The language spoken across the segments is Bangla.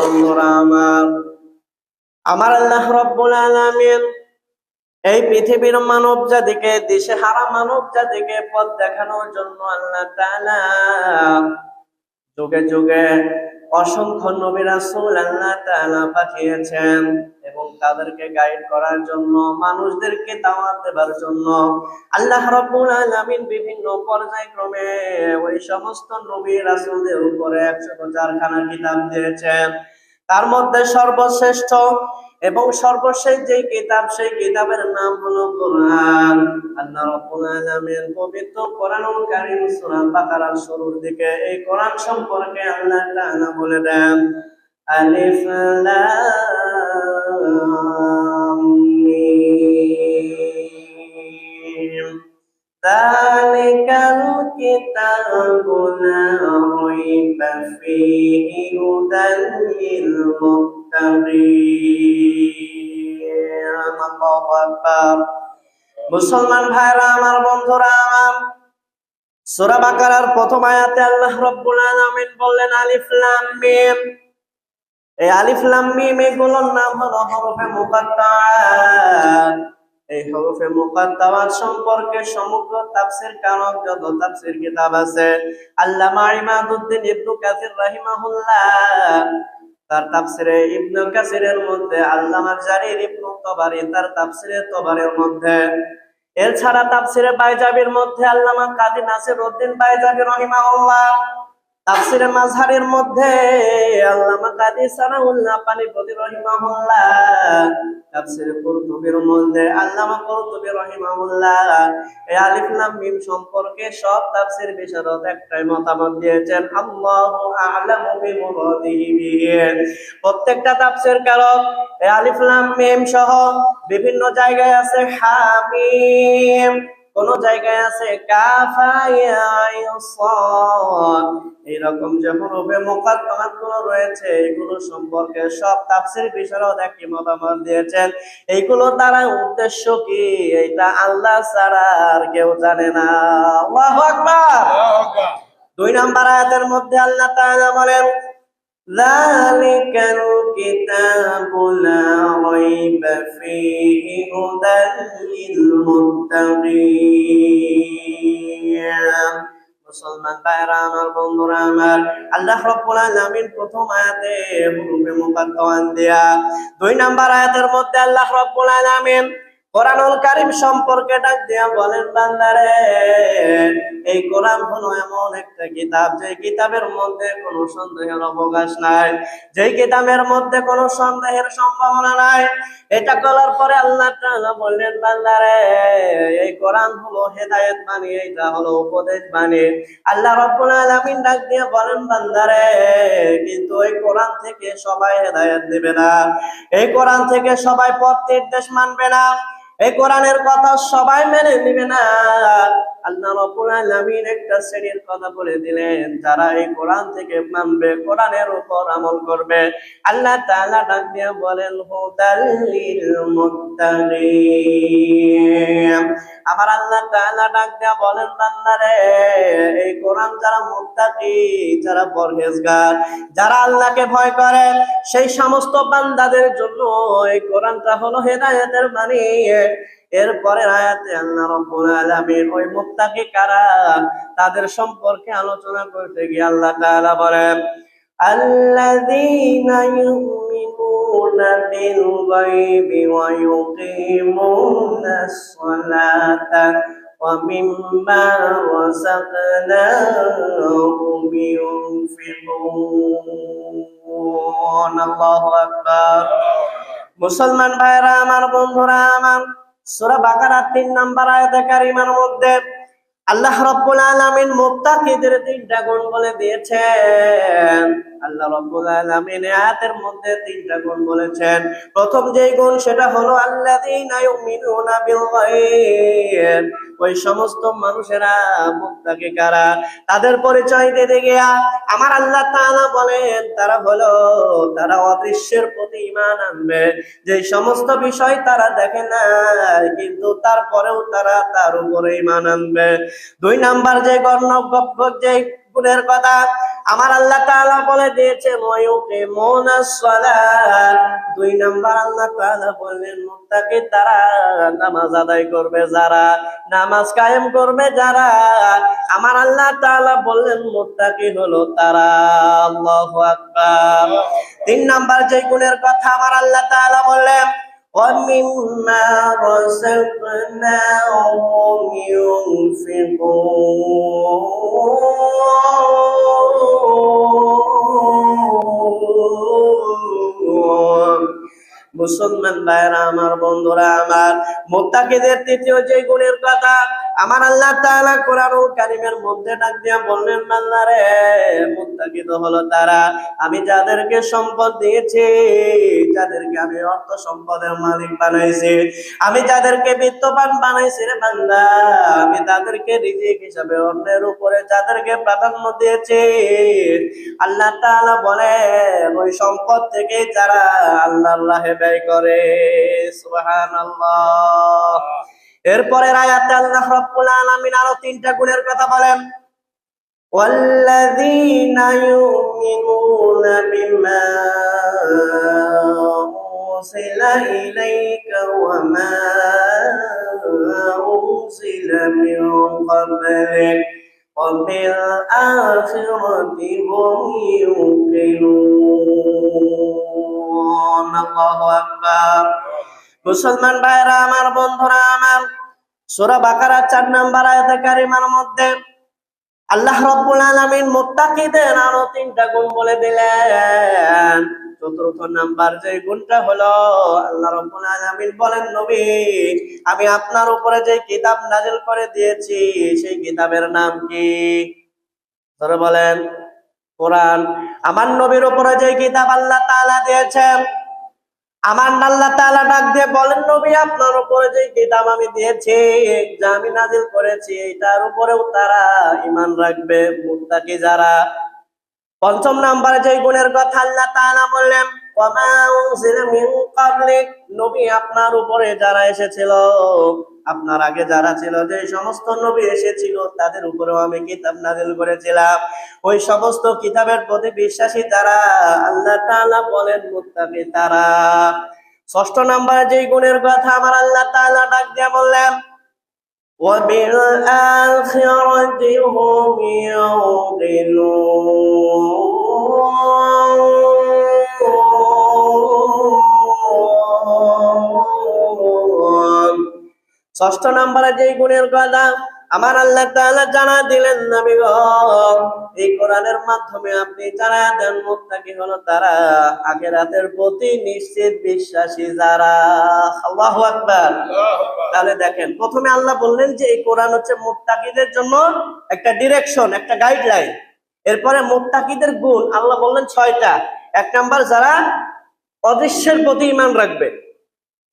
বন্ধুরা আমার আল্লাহ রাব্বুল আলামিন এই পৃথিবীর মানব জাতিকে, দিশেহারা মানব জাতিকে পথ দেখানোর জন্য আল্লাহ তাআলা যুগে যুগে অসংখ্য নবী রাসূল আল্লাহ তাআলা পাঠিয়েছেন এবং তাদেরকে গাইড করার জন্য, মানুষদেরকে দাওয়াত দেবার জন্য আল্লাহ রাব্বুল আলামিন বিভিন্ন পর্যায়ক্রমে ওই সমস্ত নবী রাসূলদের উপরে 104 খানা কিতাব দিয়েছেন। তার মধ্যে সর্বশ্রেষ্ঠ এবং সর্বশেষ যে কিতাব, সেই কিতাবের নাম হলো কোরআন। আল্লাহ রাব্বুল আলামিন পবিত্র কোরআনুল কারীম সূরা বাকারার শুরুর দিকে এই কোরআন সম্পর্কে আল্লাহ তাআলা বলে দেন, আলিফ লাম মিম যালিকাল কিতাবু লা রাইবা ফীহি হুদাল লিল মুত্তাকিন। আল্লাহু আকবার। মুসলমান ভাইরা আমার, বন্ধুরা আমার, সূরা বাকারার প্রথম আয়াতে আল্লাহ রাব্বুল আলামিন বললেন আলিফ লাম মিম। এই আলিফ লাম মিম এগুলোর নাম হলো হরফে মুকাত্তাআত। এই হরফে মুকাত্তাআত সম্পর্কে সমগ্র তাফসীর কারক যত তাফসীর কিতাব আছে, আল্লামা ইমাদউদ্দিন ইবনে কাসির রাহিমাহুল্লাহ তার তাফসীরে ইবনে কাসিরের মধ্যে, আল্লামা জারির ইবনে তাবারি তার তাফসীরে তাবারির মধ্যে, এছাড়া তাফসীরে বাইজাবির মধ্যে আল্লামা কাজী নাসিরউদ্দিন বাইজাবি রাহিমাহুল্লাহ, তাফসীরে মাযহারের মধ্যে আল্লামা কাজী সানাউল্লাহ পানিপতি রাহিমাহুল্লাহ, তাফসীরে কুরতুবীর মধ্যে আল্লামা কুরতুবী রাহিমাহুল্লাহ এই আলিফ লাম মিম সম্পর্কে সব তাফসীর বিশারদ একটাই মতামত দিয়েছেন, আল্লাহু আ'লামু বিমুরাদিহি বিহি। প্রত্যেকটা তাফসীর কারক এই আলিফ লাম মিম সহ বিভিন্ন জায়গায় আছে হামিম, কোন জায়গায় আছে কাফ ইয়া আইন সাদ, এরকম যে হরফে মুকাত্তাআত গুলো রয়েছে এগুলো সম্পর্কে সব তাফসীর বিশারদ একই মতামত দিয়েছেন। এইগুলো দ্বারা উদ্দেশ্য কি, এটা আল্লাহ ছাড়া আর কেউ জানে না। আল্লাহু আকবার। 2 নম্বর আয়াতের মধ্যে আল্লাহ তাআলা বলেন, যালিকাল কিতাবু লা রাইবা ফীহি হুদাল লিল মুত্তাকিন। মুসলমান ভাইরা আমার, বন্ধুরা আমার, আল্লাহ রাব্বুল আলামিন প্রথম আয়াতে হরফে মুকাত্তাআত দিয়া 2 নম্বর আয়াতের মধ্যে আল্লাহ রাব্বুল আলামিন কোরআনুল কারীম সম্পর্কে ডাক দিয়া বলেন, বান্দারে এই কোরআন হলো এমন একটা কিতাব যে কিতাবের মধ্যে কোনো সন্দেহের অবকাশ নাই, যে কিতাবের মধ্যে কোনো সন্দেহের সম্ভাবনা নাই। এটা বলার পরে আল্লাহ তাআলা বললেন, বান্দারে এই কোরআন হলো হেদায়েত বাণী, এটা হলো উপদেশ বাণী। আল্লাহ রাব্বুল আলামিন ডাক দিয়া বলেন, বান্দারে কিন্তু এই কোরআন থেকে সবাই হেদায়েত দেবে না, এই কোরআন থেকে সবাই পথ নির্দেশ মানবে না, এই কোরআনের কথা সবাই মেনে নিবে না। আল্লাহ রাব্বুল আলামিন একটা শ্রেণীর কথা বলে দিলেন, যারা এই কোরআন থেকে মানবে, কোরআনের উপর আমল করবে। আল্লাহ তাআলা ডাক দিয়ে বলেন, হুদাল লিল মুত্তাকিন। আমার আল্লাহ তাআলা ডাক দিয়ে বলেন, বান্দারে এই কোরআন যারা মুত্তাকি, যারা পরহেজগার, যারা আল্লাহকে ভয় করে, সেই সমস্ত বান্দাদের জন্য এই কোরআনটা হলো হেদায়েতের বাণী। এরপরের আয়াতে আল্লাহ রাব্বুল আলামিন ওই মুত্তাকি কারা তাদের সম্পর্কে আলোচনা করতে গিয়ে আল্লাহ তাআলা বলেন, আল্লাযীনা ইউমিনুনা বিল গায়বি ওয়া ইউকিমুনাস সালাতা ওয়া মিম্মা রাযাকনাহুম ইউনফিকুন। আল্লাহু আকবার। মুসলমান ভাইরা আমার, বন্ধুরা আমার, সূরা বাকারার 3 নম্বর আয়াতে কারিমার মধ্যে আল্লাহ রাব্বুল আলামিন মুত্তাকিদের 3টা গুণ বলে দিয়েছেন। আল্লাহ রাব্বুল আলামিন আয়াতের মধ্যে 3টা গুণ বলেছেন। প্রথম যে গুণ সেটা হলো আল্লাযীনা ইউমিনুনা বিল গায়ব, ওই সমস্ত মানুষেরা মুত্তাকি কারা তাদের পরিচয় দিতে গিয়া আমার আল্লাহ তাআলা বলেন, তারা হলো তারা অদৃশ্যের প্রতি ঈমান আনবে, যে সমস্ত বিষয় তারা দেখে না কিন্তু তারপরেও তারা তার উপরে ঈমান আনবে। 2 নাম্বার যে গুণের কথা আমার আল্লাহ তাআলা বলে দিয়েছেন ওয়ায়ুকিমুনাস সালাত। 2 নাম্বার আল্লাহ তাআলা বললেন মুত্তাকি তারা, নামাজ আদায় করবে যারা, নামাজ কায়েম করবে যারা, আমার আল্লাহ তাআলা বললেন মুত্তাকি হলো তারা। আল্লাহু আকবার। 3 নাম্বার যে গুণের কথা আমার আল্লাহ তাআলা বললেন وَمِمَّا رَزَقْنَاهُمْ يُنْفِقُونَ। মুসলমান ভাইরা আমার, বন্ধুরা আমার, মুত্তাকিদের তৃতীয় যে গুণের কথা আমার আল্লাহ তাআলা কোরআনুল কারীমের মধ্যে ডাক দিয়া বললেন বান্দারে মুত্তাকি তো হলো তারা, আমি যাদেরকে সম্পদ দিয়েছি, যাদেরকে আমি অর্থ সম্পদের মালিক বানাইছি, আমি যাদেরকে বিত্তবান বানাইছি রে বান্দা, আমি তাদেরকে রিজিক হিসাবে অন্যের উপরে যাদেরকে প্রাধান্য দিয়েছি, আল্লাহ তাআলা বলে ওই সম্পদ থেকে যারা আল্লাহর রাহে ব্যয় করে। সুবহানাল্লাহ। এরপরের আয়াতে আল্লাহ রাব্বুল আলামিন আরো 3টা গুণের কথা বলেন ওয়াল্লাযীনা ইউমিনুনা বিমা উনজিলা ইলাইকা ওয়া মা উনজিলা মিন ক্বাবলিক ওয়া বিল আখিরাতি হুম ইউকিনুন। আল্লাহু আকবার। মুসলমান ভাইরা আমার, বন্ধুরা আমার, সূরা বাকারা 4 নাম্বার আয়াতে কারিমার মধ্যে আল্লাহ রাব্বুল আলামিন মুত্তাকিদের আরো 3টা গুণ বলে দিলেন। চতুর্থ নাম্বার যে গুণটা হলো আল্লাহ রাব্বুল আলামিন বলেন নবী আমি আপনার উপরে যে কিতাব নাযিল করে দিয়েছি সেই কিতাবের নাম কি? ধরে বলেন কোরআন। আমার নবীর উপরে যে কিতাব আল্লাহ তাআলা দিয়েছেন, আমার আল্লাহ তাআলা ডাক দিয়ে বলেন নবী আপনার উপরে যে কিতাব আমি দিয়েছি, যা আমি নাযিল করেছি, এটার উপরেও তারা ঈমান রাখবে, মুত্তাকি যারা। 5 নম্বরে যে গুণের কথা আল্লাহ তাআলা বললেন ওয়া মা উনজিলা মিন ক্বাবলিক, নবী আপনার উপরে যারা এসেছিল, আপনার আগে যারা ছিল, যে সমস্ত নবী এসেছিল তাদের উপরেও আমি কিতাব নাযিল করেছিলাম, ওই সমস্ত কিতাবের প্রতি বিশ্বাসী যারা, আল্লাহ তাআলা বলেন মুত্তাকি তারা। 6 নম্বরে যে গুণের কথা আমার আল্লাহ তাআলা ডাক দিয়ে বললেন ওয়া বিল আখিরাতি হুম ইউকিনুন। 6 নম্বরে যে গুণের কথা আমার আল্লাহ তাআলা জানা দিলেন নবী গো, এই কোরআনের মাধ্যমে আপনি জানা দেন মুত্তাকি হলো তারা, আখিরাতের প্রতি নিশ্চিত বিশ্বাসী যারা। আল্লাহু আকবার। তাহলে দেখেন প্রথমে আল্লাহ বললেন যে এই কোরআন হচ্ছে মুত্তাকিদের জন্য একটা ডিরেকশন, একটা গাইডলাইন। এরপরে মুত্তাকিদের গুণ আল্লাহ বললেন 6টা। 1 নাম্বার যারা অদৃশ্যের প্রতি ঈমান রাখবে,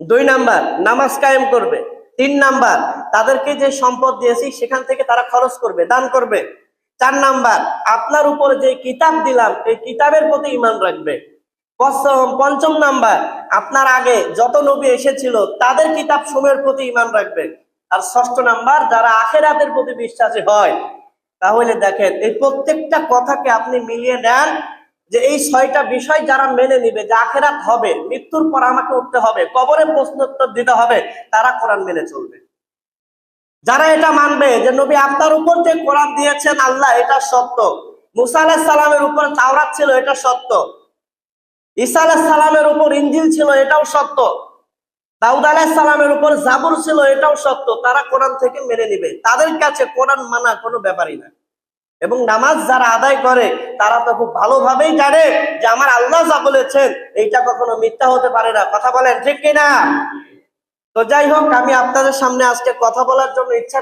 2 নাম্বার নামাজ কায়েম করবে, 3 নাম্বার তাদেরকে যে সম্পদ দিয়েছি সেখান থেকে তারা খরচ করবে, দান করবে, 4 নাম্বার আপনার উপর যে কিতাব দিলাম এই কিতাবের প্রতি ঈমান রাখবে, 5ম নাম্বার আপনার আগে যত নবী এসেছিল তাদের কিতাব সমূহের প্রতি ঈমান রাখবে, আর 6ষ্ঠ নাম্বার যারা আখিরাতের প্রতি বিশ্বাসী হয়। তাহলে দেখেন এই প্রত্যেকটা কথাকে আপনি মিলিয়ে নেন যে এই 6টা বিষয় যারা মেনে নিবে যে আখিরাত হবে, মৃত্যুর পর আমাকে উঠতে হবে, কবরে প্রশ্ন উত্তর দিতে হবে, তারা কোরআন মেনে চলবে। যারা এটা মানবে যে নবী আপনার উপর যে কোরআন দিয়েছেন আল্লাহ এটা সত্য, মুসা আলাইহিস সালামের উপর তাওরাত ছিল এটা সত্য, ঈসা আলাইহিস সালামের উপর ইনজিল ছিল এটাও সত্য, দাউদ আলাইহিস সালামের উপর জাবুর ছিল এটাও সত্য, তারা কোরআন থেকে মেনে নিবে। তাদের কাছে কোরআন মানা কোনো ব্যাপারই না। এবং নামাজ যারা আদায় করে তারা তো খুব ভালোভাবেই জানে যে আমার আল্লাহ যা বলেছেন এইটা কখনো মিথ্যা হতে পারে না। কথা বলেন ঠিক কিনা? তো যাই হোক, আমি আপনাদের সামনে আজকে কথা বলার জন্য ইচ্ছা